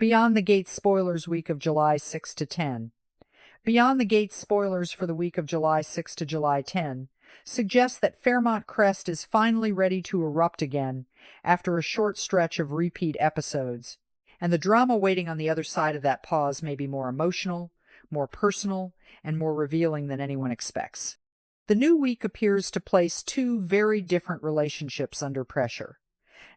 Beyond the Gates spoilers week of July 6 to 10. Beyond the Gates spoilers for the week of July 6 to July 10 suggest that Fairmont Crest is finally ready to erupt again after a short stretch of repeat episodes, and the drama waiting on the other side of that pause may be more emotional, more personal, and more revealing than anyone expects. The new week appears to place two very different relationships under pressure.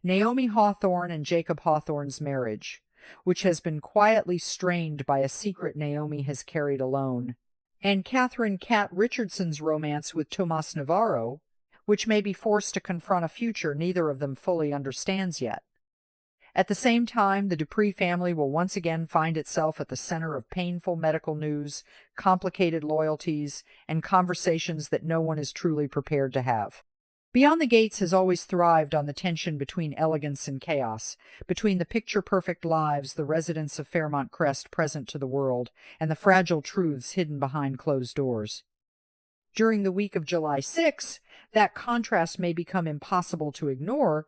Naomi Hawthorne and Jacob Hawthorne's marriage, which has been quietly strained by a secret Naomi has carried alone, and Catherine Cat Richardson's romance with Tomas Navarro, which may be forced to confront a future neither of them fully understands yet. At the same time, the Dupree family will once again find itself at the center of painful medical news, complicated loyalties, and conversations that no one is truly prepared to have. Beyond the Gates has always thrived on the tension between elegance and chaos, between the picture-perfect lives the residents of Fairmont Crest present to the world, and the fragile truths hidden behind closed doors. During the week of July 6, that contrast may become impossible to ignore,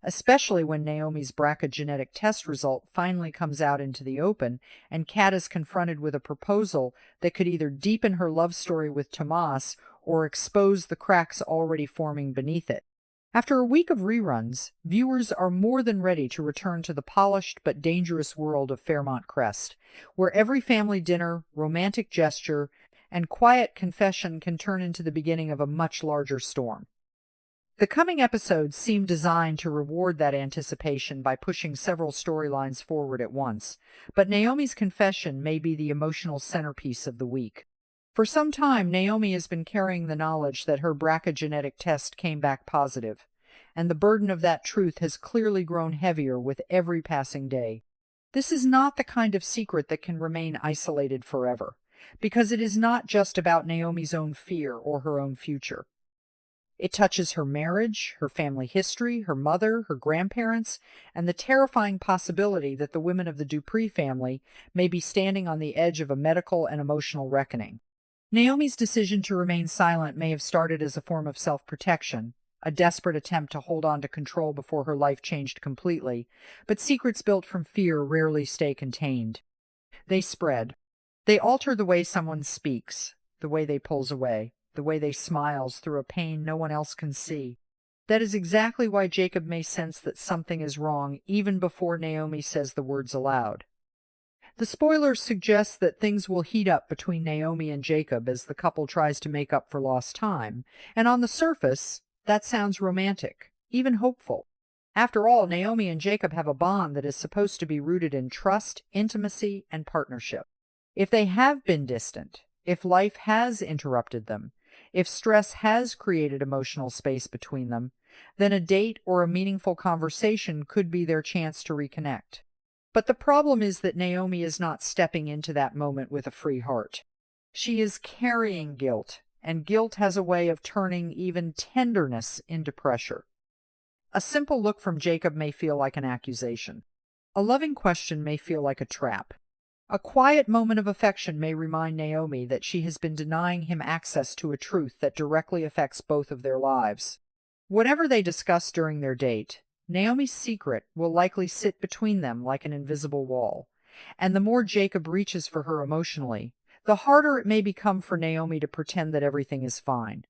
especially when Naomi's BRCA genetic test result finally comes out into the open, and Kat is confronted with a proposal that could either deepen her love story with Tomas or expose the cracks already forming beneath it. After a week of reruns, viewers are more than ready to return to the polished but dangerous world of Fairmont Crest, where every family dinner, romantic gesture, and quiet confession can turn into the beginning of a much larger storm. The coming episodes seem designed to reward that anticipation by pushing several storylines forward at once, but Naomi's confession may be the emotional centerpiece of the week. For some time, Naomi has been carrying the knowledge that her BRCA genetic test came back positive, and the burden of that truth has clearly grown heavier with every passing day. This is not the kind of secret that can remain isolated forever, because it is not just about Naomi's own fear or her own future. It touches her marriage, her family history, her mother, her grandparents, and the terrifying possibility that the women of the Dupree family may be standing on the edge of a medical and emotional reckoning. Naomi's decision to remain silent may have started as a form of self-protection, a desperate attempt to hold on to control before her life changed completely, but secrets built from fear rarely stay contained. They spread. They alter the way someone speaks, the way they pulls away, the way they smiles through a pain no one else can see. That is exactly why Jacob may sense that something is wrong even before Naomi says the words aloud. The spoilers suggest that things will heat up between Naomi and Jacob as the couple tries to make up for lost time, and on the surface, that sounds romantic, even hopeful. After all, Naomi and Jacob have a bond that is supposed to be rooted in trust, intimacy, and partnership. If they have been distant, if life has interrupted them, if stress has created emotional space between them, then a date or a meaningful conversation could be their chance to reconnect. But the problem is that Naomi is not stepping into that moment with a free heart. She is carrying guilt, and guilt has a way of turning even tenderness into pressure. A simple look from Jacob may feel like an accusation. A loving question may feel like a trap. A quiet moment of affection may remind Naomi that she has been denying him access to a truth that directly affects both of their lives. Whatever they discuss during their date, Naomi's secret will likely sit between them like an invisible wall, and the more Jacob reaches for her emotionally, the harder it may become for Naomi to pretend that everything is fine.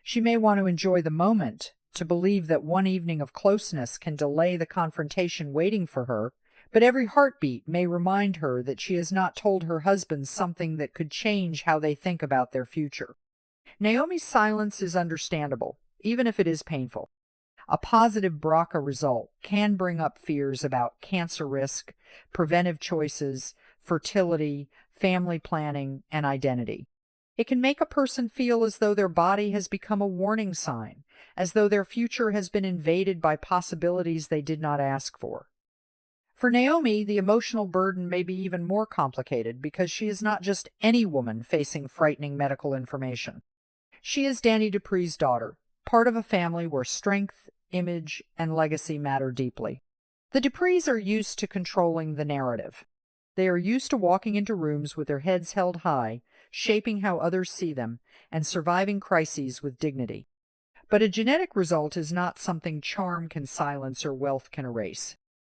She may want to enjoy the moment, to believe that one evening of closeness can delay the confrontation waiting for her, but every heartbeat may remind her that she has not told her husband something that could change how they think about their future. Naomi's silence is understandable, even if it is painful. A positive BRCA result can bring up fears about cancer risk, preventive choices, fertility, family planning, and identity. It can make a person feel as though their body has become a warning sign, as though their future has been invaded by possibilities they did not ask for. For Naomi, the emotional burden may be even more complicated because she is not just any woman facing frightening medical information. She is Danny Dupree's daughter, part of a family where strength, image, and legacy matter deeply. The Duprees are used to controlling the narrative. They are used to walking into rooms with their heads held high, shaping how others see them, and surviving crises with dignity. But a genetic result is not something charm can silence or wealth can erase.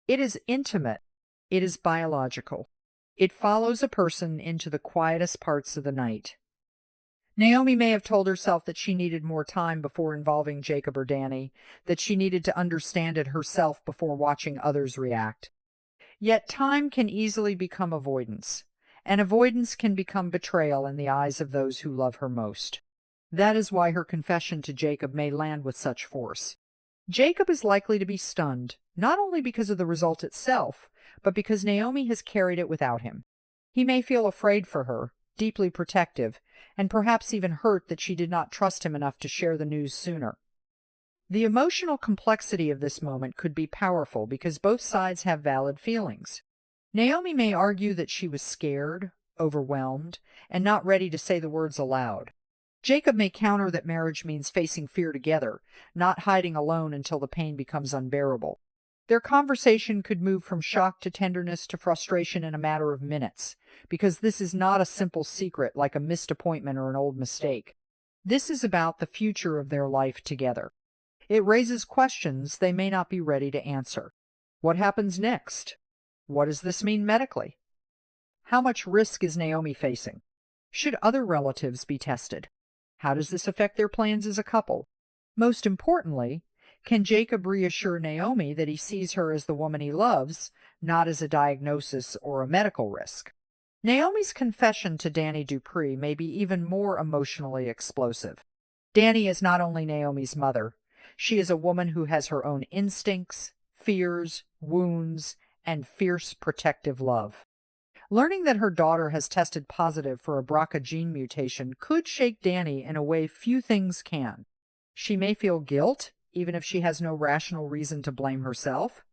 It is intimate, It is biological. It follows a person into the quietest parts of the night. Naomi may have told herself that she needed more time before involving Jacob or Danny, that she needed to understand it herself before watching others react. Yet time can easily become avoidance, and avoidance can become betrayal in the eyes of those who love her most. That is why her confession to Jacob may land with such force. Jacob is likely to be stunned, not only because of the result itself, but because Naomi has carried it without him. He may feel afraid for her, deeply protective, and perhaps even hurt that she did not trust him enough to share the news sooner. The emotional complexity of this moment could be powerful because both sides have valid feelings. Naomi may argue that she was scared, overwhelmed, and not ready to say the words aloud. Jacob may counter that marriage means facing fear together, not hiding alone until the pain becomes unbearable. Their conversation could move from shock to tenderness to frustration in a matter of minutes, because this is not a simple secret like a missed appointment or an old mistake. This is about the future of their life together. It raises questions they may not be ready to answer. What happens next? What does this mean medically? How much risk is Naomi facing? Should other relatives be tested? How does this affect their plans as a couple? Most importantly, can Jacob reassure Naomi that he sees her as the woman he loves, not as a diagnosis or a medical risk? Naomi's confession to Danny Dupree may be even more emotionally explosive. Danny is not only Naomi's mother. She is a woman who has her own instincts, fears, wounds, and fierce protective love. Learning that her daughter has tested positive for a BRCA gene mutation could shake Danny in a way few things can. She may feel guilt, even if she has no rational reason to blame herself.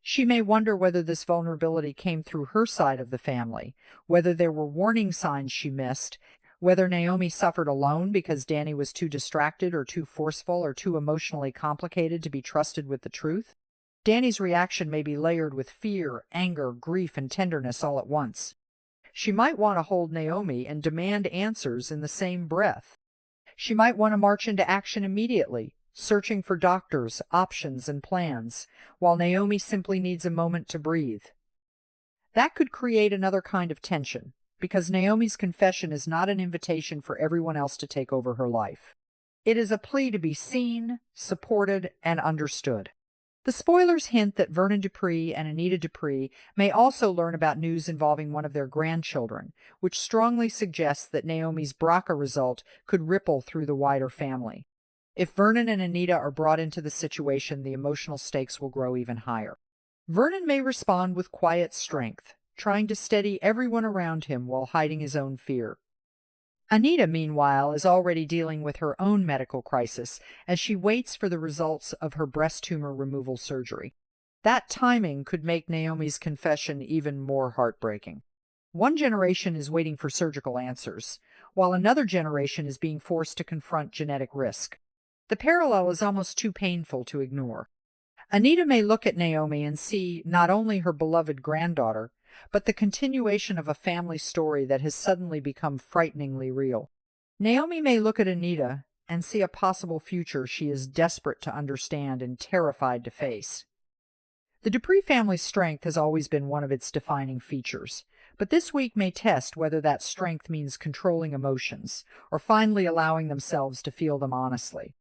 She may wonder whether this vulnerability came through her side of the family, whether there were warning signs she missed, whether Naomi suffered alone because Danny was too distracted or too forceful or too emotionally complicated to be trusted with the truth. Danny's reaction may be layered with fear, anger, grief, and tenderness all at once. She might want to hold Naomi and demand answers in the same breath. She might want to march into action immediately, searching for doctors, options, and plans, while Naomi simply needs a moment to breathe. That could create another kind of tension, because Naomi's confession is not an invitation for everyone else to take over her life. It is a plea to be seen, supported, and understood. The spoilers hint that Vernon Dupree and Anita Dupree may also learn about news involving one of their grandchildren, which strongly suggests that Naomi's BRCA result could ripple through the wider family. If Vernon and Anita are brought into the situation, the emotional stakes will grow even higher. Vernon may respond with quiet strength, trying to steady everyone around him while hiding his own fear. Anita, meanwhile, is already dealing with her own medical crisis as she waits for the results of her breast tumor removal surgery. That timing could make Naomi's confession even more heartbreaking. One generation is waiting for surgical answers, while another generation is being forced to confront genetic risk. The parallel is almost too painful to ignore. Anita may look at Naomi and see not only her beloved granddaughter, but the continuation of a family story that has suddenly become frighteningly real. Naomi may look at Anita and see a possible future she is desperate to understand and terrified to face. The Dupree family's strength has always been one of its defining features, but this week may test whether that strength means controlling emotions or finally allowing themselves to feel them honestly.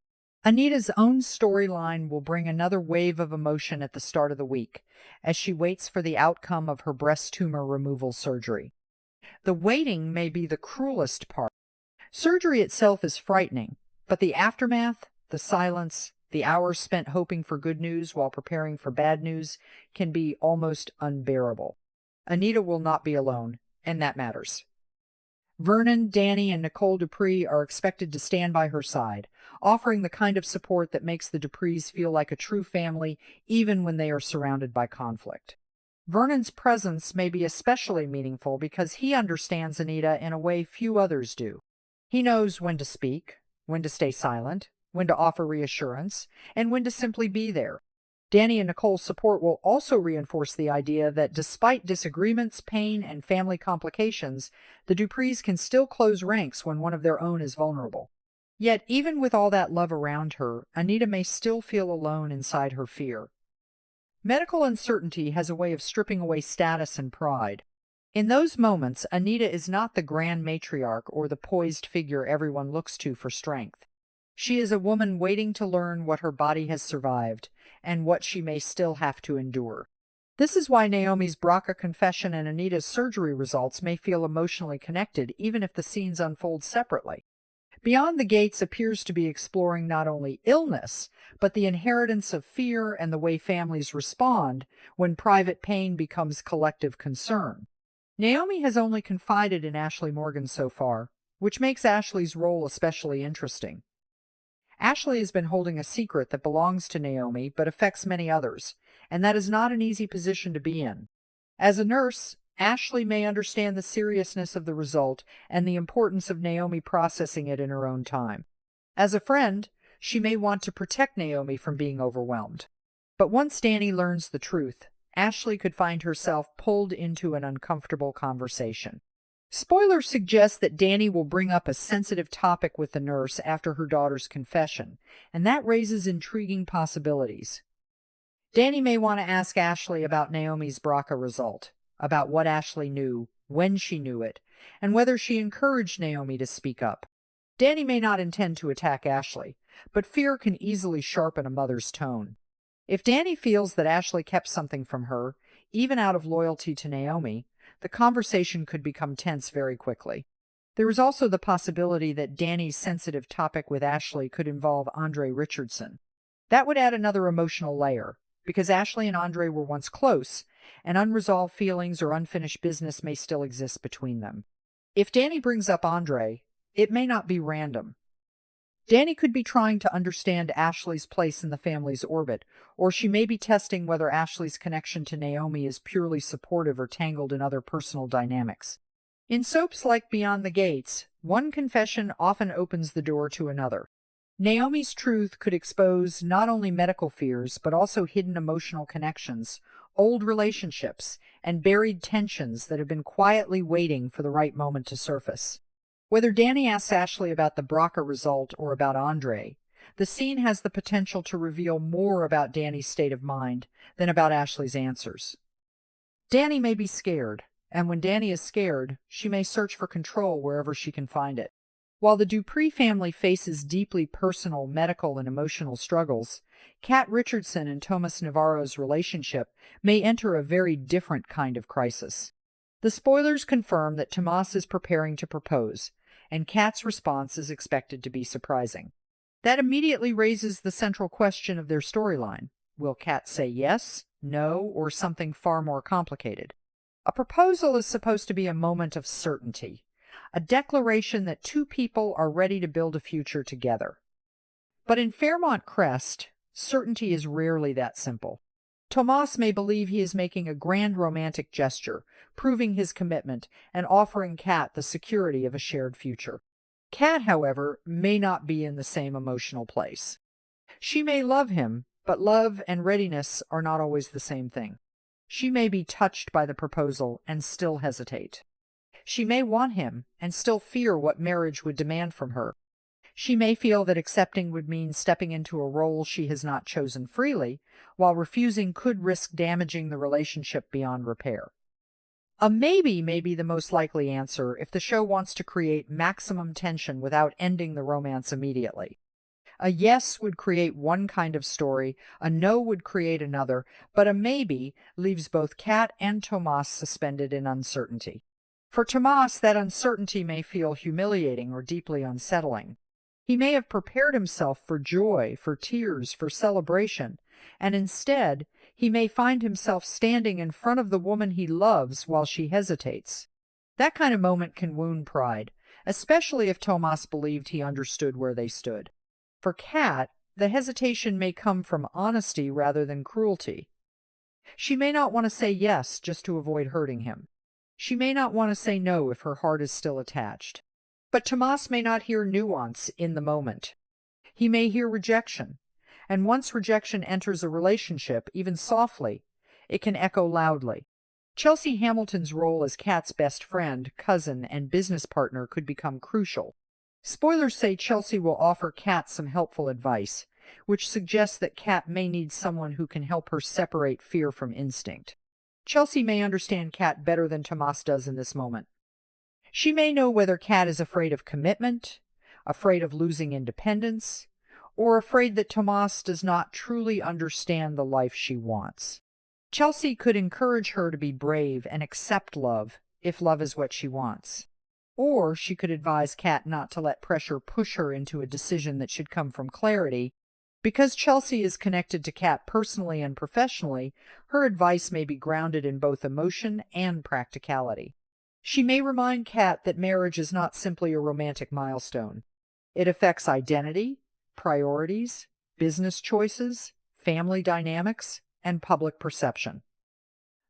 Anita's own storyline will bring another wave of emotion at the start of the week, as she waits for the outcome of her breast tumor removal surgery. The waiting may be the cruelest part. Surgery itself is frightening, but the aftermath, the silence, the hours spent hoping for good news while preparing for bad news can be almost unbearable. Anita will not be alone, and that matters. Vernon, Danny, and Nicole Dupree are expected to stand by her side, offering the kind of support that makes the Duprees feel like a true family even when they are surrounded by conflict. Vernon's presence may be especially meaningful because he understands Anita in a way few others do. He knows when to speak, when to stay silent, when to offer reassurance, and when to simply be there. Danny and Nicole's support will also reinforce the idea that despite disagreements, pain, and family complications, the Duprees can still close ranks when one of their own is vulnerable. Yet, even with all that love around her, Anita may still feel alone inside her fear. Medical uncertainty has a way of stripping away status and pride. In those moments, Anita is not the grand matriarch or the poised figure everyone looks to for strength. She is a woman waiting to learn what her body has survived and what she may still have to endure. This is why Naomi's BRCA confession and Anita's surgery results may feel emotionally connected, even if the scenes unfold separately. Beyond the Gates appears to be exploring not only illness, but the inheritance of fear and the way families respond when private pain becomes collective concern. Naomi has only confided in Ashley Morgan so far, which makes Ashley's role especially interesting. Ashley has been holding a secret that belongs to Naomi but affects many others, and that is not an easy position to be in. As a nurse, Ashley may understand the seriousness of the result and the importance of Naomi processing it in her own time. As a friend, she may want to protect Naomi from being overwhelmed. But once Danny learns the truth, Ashley could find herself pulled into an uncomfortable conversation. Spoilers suggest that Danny will bring up a sensitive topic with the nurse after her daughter's confession, and that raises intriguing possibilities. Danny may want to ask Ashley about Naomi's BRCA result, about what Ashley knew, when she knew it, and whether she encouraged Naomi to speak up. Danny may not intend to attack Ashley, but fear can easily sharpen a mother's tone. If Danny feels that Ashley kept something from her, even out of loyalty to Naomi, the conversation could become tense very quickly. There is also the possibility that Danny's sensitive topic with Ashley could involve Andre Richardson. That would add another emotional layer, because Ashley and Andre were once close, and unresolved feelings or unfinished business may still exist between them. If Danny brings up Andre, it may not be random. Danny could be trying to understand Ashley's place in the family's orbit, or she may be testing whether Ashley's connection to Naomi is purely supportive or tangled in other personal dynamics. In soaps like Beyond the Gates, one confession often opens the door to another. Naomi's truth could expose not only medical fears, but also hidden emotional connections, old relationships, and buried tensions that have been quietly waiting for the right moment to surface. Whether Danny asks Ashley about the BRCA result or about Andre, the scene has the potential to reveal more about Danny's state of mind than about Ashley's answers. Danny may be scared, and when Danny is scared, she may search for control wherever she can find it. While the Dupree family faces deeply personal, medical, and emotional struggles, Kat Richardson and Thomas Navarro's relationship may enter a very different kind of crisis. The spoilers confirm that Tomas is preparing to propose, and Kat's response is expected to be surprising. That immediately raises the central question of their storyline. Will Kat say yes, no, or something far more complicated? A proposal is supposed to be a moment of certainty, a declaration that two people are ready to build a future together. But in Fairmont Crest, certainty is rarely that simple. Tomas may believe he is making a grand romantic gesture, proving his commitment and offering Kat the security of a shared future. Kat, however, may not be in the same emotional place. She may love him, but love and readiness are not always the same thing. She may be touched by the proposal and still hesitate. She may want him and still fear what marriage would demand from her. She may feel that accepting would mean stepping into a role she has not chosen freely, while refusing could risk damaging the relationship beyond repair. A maybe may be the most likely answer if the show wants to create maximum tension without ending the romance immediately. A yes would create one kind of story, a no would create another, but a maybe leaves both Kat and Tomas suspended in uncertainty. For Tomas, that uncertainty may feel humiliating or deeply unsettling. He may have prepared himself for joy, for tears, for celebration, and instead, he may find himself standing in front of the woman he loves while she hesitates. That kind of moment can wound pride, especially if Tomas believed he understood where they stood. For Kat, the hesitation may come from honesty rather than cruelty. She may not want to say yes just to avoid hurting him. She may not want to say no if her heart is still attached. But Tomas may not hear nuance in the moment. He may hear rejection. And once rejection enters a relationship, even softly, it can echo loudly. Chelsea Hamilton's role as Kat's best friend, cousin, and business partner could become crucial. Spoilers say Chelsea will offer Kat some helpful advice, which suggests that Kat may need someone who can help her separate fear from instinct. Chelsea may understand Kat better than Tomas does in this moment. She may know whether Kat is afraid of commitment, afraid of losing independence, or afraid that Tomas does not truly understand the life she wants. Chelsea could encourage her to be brave and accept love if love is what she wants. Or she could advise Kat not to let pressure push her into a decision that should come from clarity. Because Chelsea is connected to Kat personally and professionally, her advice may be grounded in both emotion and practicality. She may remind Kat that marriage is not simply a romantic milestone. It affects identity, priorities, business choices, family dynamics, and public perception.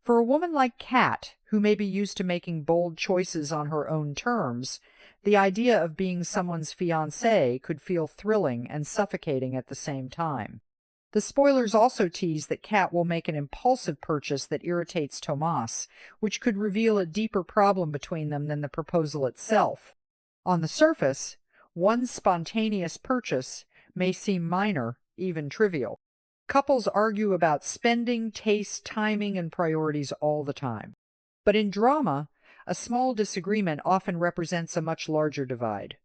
For a woman like Kat, who may be used to making bold choices on her own terms, the idea of being someone's fiancé could feel thrilling and suffocating at the same time. The spoilers also tease that Kat will make an impulsive purchase that irritates Tomas, which could reveal a deeper problem between them than the proposal itself. On the surface, one spontaneous purchase may seem minor, even trivial. Couples argue about spending, taste, timing, and priorities all the time. But in drama, a small disagreement often represents a much larger divide.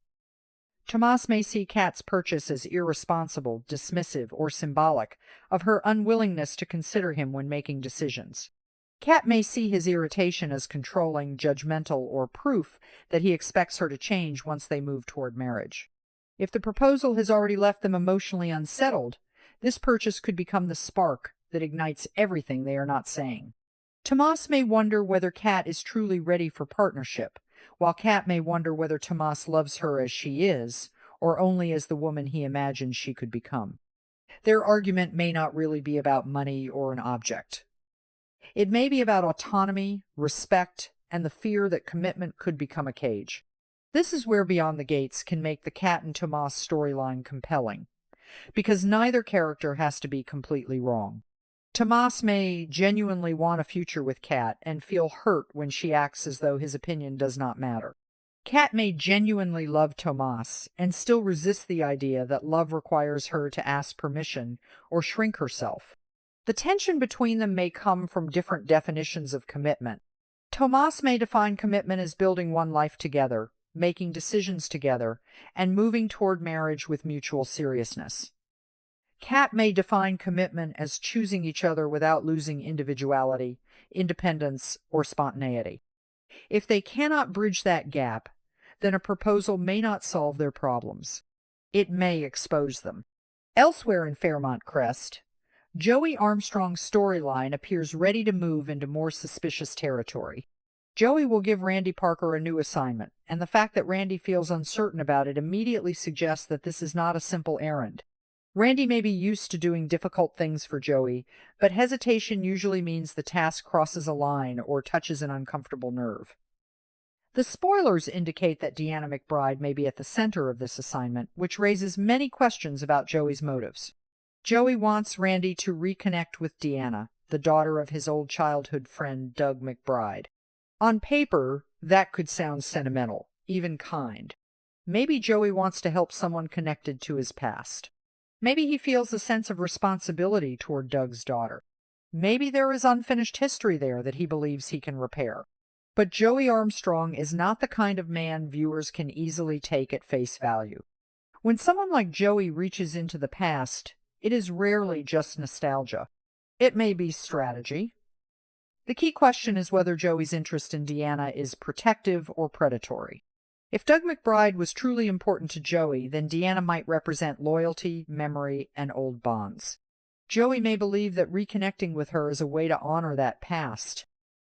Tomas may see Kat's purchase as irresponsible, dismissive, or symbolic of her unwillingness to consider him when making decisions. Kat may see his irritation as controlling, judgmental, or proof that he expects her to change once they move toward marriage. If the proposal has already left them emotionally unsettled, this purchase could become the spark that ignites everything they are not saying. Tomas may wonder whether Kat is truly ready for partnership, while Kat may wonder whether Tomas loves her as she is, or only as the woman he imagined she could become. Their argument may not really be about money or an object. It may be about autonomy, respect, and the fear that commitment could become a cage. This is where Beyond the Gates can make the Kat and Tomas storyline compelling, because neither character has to be completely wrong. Tomas may genuinely want a future with Kat and feel hurt when she acts as though his opinion does not matter. Kat may genuinely love Tomas and still resist the idea that love requires her to ask permission or shrink herself. The tension between them may come from different definitions of commitment. Tomas may define commitment as building one life together, making decisions together, and moving toward marriage with mutual seriousness. Kat may define commitment as choosing each other without losing individuality, independence, or spontaneity. If they cannot bridge that gap, then a proposal may not solve their problems. It may expose them. Elsewhere in Fairmont Crest, Joey Armstrong's storyline appears ready to move into more suspicious territory. Joey will give Randy Parker a new assignment, and the fact that Randy feels uncertain about it immediately suggests that this is not a simple errand. Randy may be used to doing difficult things for Joey, but hesitation usually means the task crosses a line or touches an uncomfortable nerve. The spoilers indicate that Deanna McBride may be at the center of this assignment, which raises many questions about Joey's motives. Joey wants Randy to reconnect with Deanna, the daughter of his old childhood friend Doug McBride. On paper, that could sound sentimental, even kind. Maybe Joey wants to help someone connected to his past. Maybe he feels a sense of responsibility toward Doug's daughter. Maybe there is unfinished history there that he believes he can repair. But Joey Armstrong is not the kind of man viewers can easily take at face value. When someone like Joey reaches into the past, it is rarely just nostalgia. It may be strategy. The key question is whether Joey's interest in Deanna is protective or predatory. If Doug McBride was truly important to Joey, then Deanna might represent loyalty, memory, and old bonds. Joey may believe that reconnecting with her is a way to honor that past.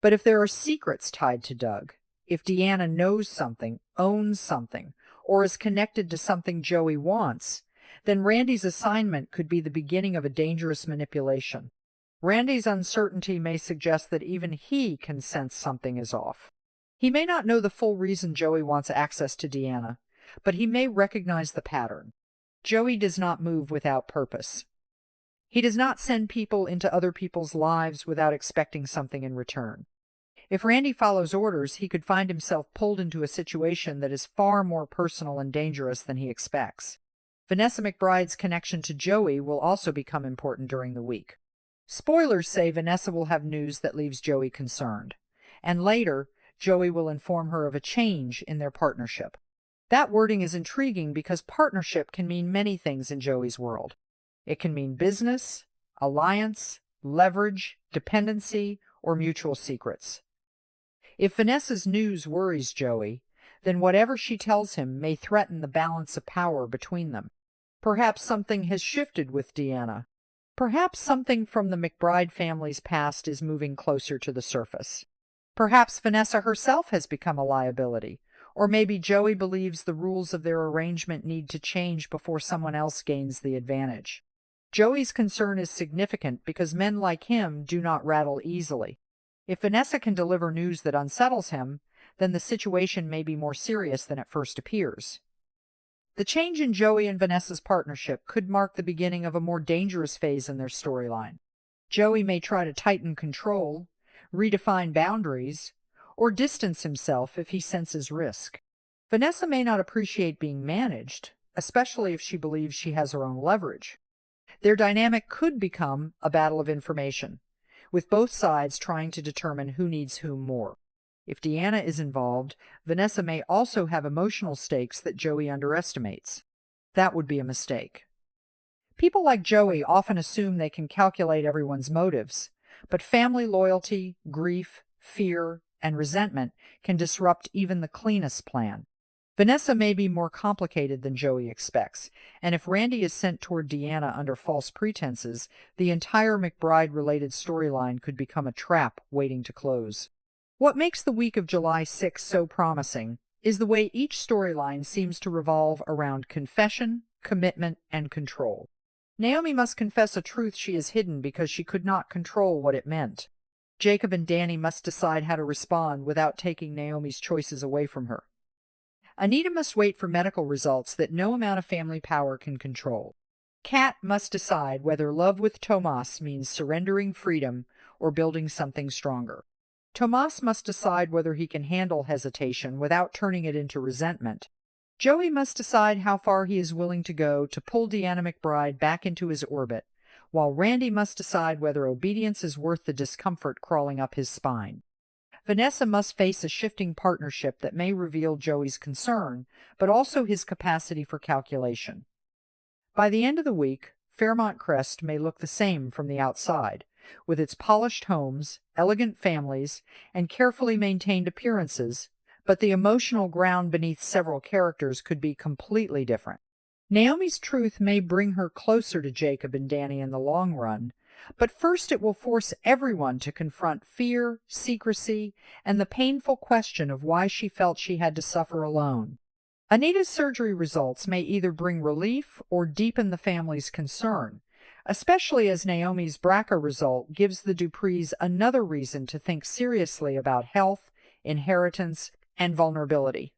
But if there are secrets tied to Doug, if Deanna knows something, owns something, or is connected to something Joey wants, then Randy's assignment could be the beginning of a dangerous manipulation. Randy's uncertainty may suggest that even he can sense something is off. He may not know the full reason Joey wants access to Deanna, but he may recognize the pattern. Joey does not move without purpose. He does not send people into other people's lives without expecting something in return. If Randy follows orders, he could find himself pulled into a situation that is far more personal and dangerous than he expects. Vanessa McBride's connection to Joey will also become important during the week. Spoilers say Vanessa will have news that leaves Joey concerned, and later, Joey will inform her of a change in their partnership. That wording is intriguing because partnership can mean many things in Joey's world. It can mean business, alliance, leverage, dependency, or mutual secrets. If Vanessa's news worries Joey, then whatever she tells him may threaten the balance of power between them. Perhaps something has shifted with Deanna. Perhaps something from the McBride family's past is moving closer to the surface. Perhaps Vanessa herself has become a liability, or maybe Joey believes the rules of their arrangement need to change before someone else gains the advantage. Joey's concern is significant because men like him do not rattle easily. If Vanessa can deliver news that unsettles him, then the situation may be more serious than it first appears. The change in Joey and Vanessa's partnership could mark the beginning of a more dangerous phase in their storyline. Joey may try to tighten control, redefine boundaries, or distance himself if he senses risk. Vanessa may not appreciate being managed, especially if she believes she has her own leverage. Their dynamic could become a battle of information, with both sides trying to determine who needs whom more. If Deanna is involved, Vanessa may also have emotional stakes that Joey underestimates. That would be a mistake. People like Joey often assume they can calculate everyone's motives, but family loyalty, grief, fear, and resentment can disrupt even the cleanest plan. Vanessa may be more complicated than Joey expects, and if Randy is sent toward Deanna under false pretenses, the entire McBride-related storyline could become a trap waiting to close. What makes the week of July 6 so promising is the way each storyline seems to revolve around confession, commitment, and control. Naomi must confess a truth she has hidden because she could not control what it meant. Jacob and Danny must decide how to respond without taking Naomi's choices away from her. Anita must wait for medical results that no amount of family power can control. Kat must decide whether love with Tomas means surrendering freedom or building something stronger. Tomas must decide whether he can handle hesitation without turning it into resentment. Joey must decide how far he is willing to go to pull Deanna McBride back into his orbit, while Randy must decide whether obedience is worth the discomfort crawling up his spine. Vanessa must face a shifting partnership that may reveal Joey's concern, but also his capacity for calculation. By the end of the week, Fairmont Crest may look the same from the outside, with its polished homes, elegant families, and carefully maintained appearances, but the emotional ground beneath several characters could be completely different. Naomi's truth may bring her closer to Jacob and Danny in the long run, but first it will force everyone to confront fear, secrecy, and the painful question of why she felt she had to suffer alone. Anita's surgery results may either bring relief or deepen the family's concern, especially as Naomi's BRCA result gives the Duprees another reason to think seriously about health, inheritance, and vulnerability.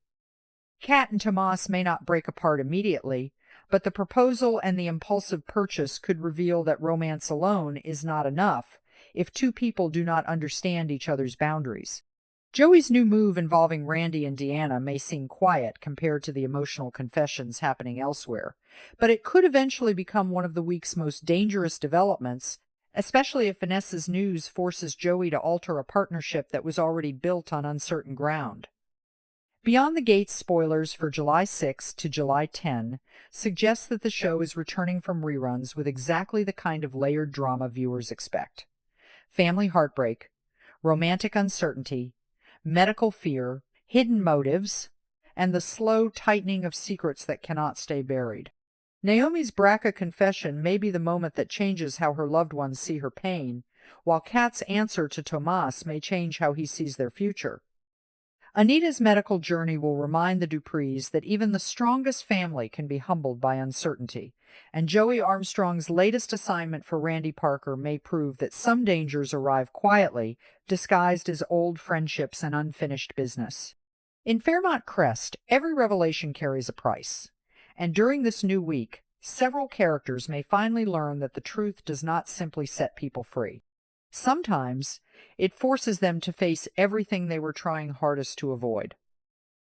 Kat and Tomas may not break apart immediately, but the proposal and the impulsive purchase could reveal that romance alone is not enough if two people do not understand each other's boundaries. Joey's new move involving Randy and Deanna may seem quiet compared to the emotional confessions happening elsewhere, but it could eventually become one of the week's most dangerous developments, especially if Vanessa's news forces Joey to alter a partnership that was already built on uncertain ground. Beyond the Gates spoilers for July 6 to July 10 suggests that the show is returning from reruns with exactly the kind of layered drama viewers expect. Family heartbreak, romantic uncertainty, medical fear, hidden motives, and the slow tightening of secrets that cannot stay buried. Naomi's BRCA confession may be the moment that changes how her loved ones see her pain, while Kat's answer to Tomas may change how he sees their future. Anita's medical journey will remind the Duprees that even the strongest family can be humbled by uncertainty, and Joey Armstrong's latest assignment for Randy Parker may prove that some dangers arrive quietly, disguised as old friendships and unfinished business. In Fairmont Crest, every revelation carries a price, and during this new week, several characters may finally learn that the truth does not simply set people free. Sometimes, it forces them to face everything they were trying hardest to avoid.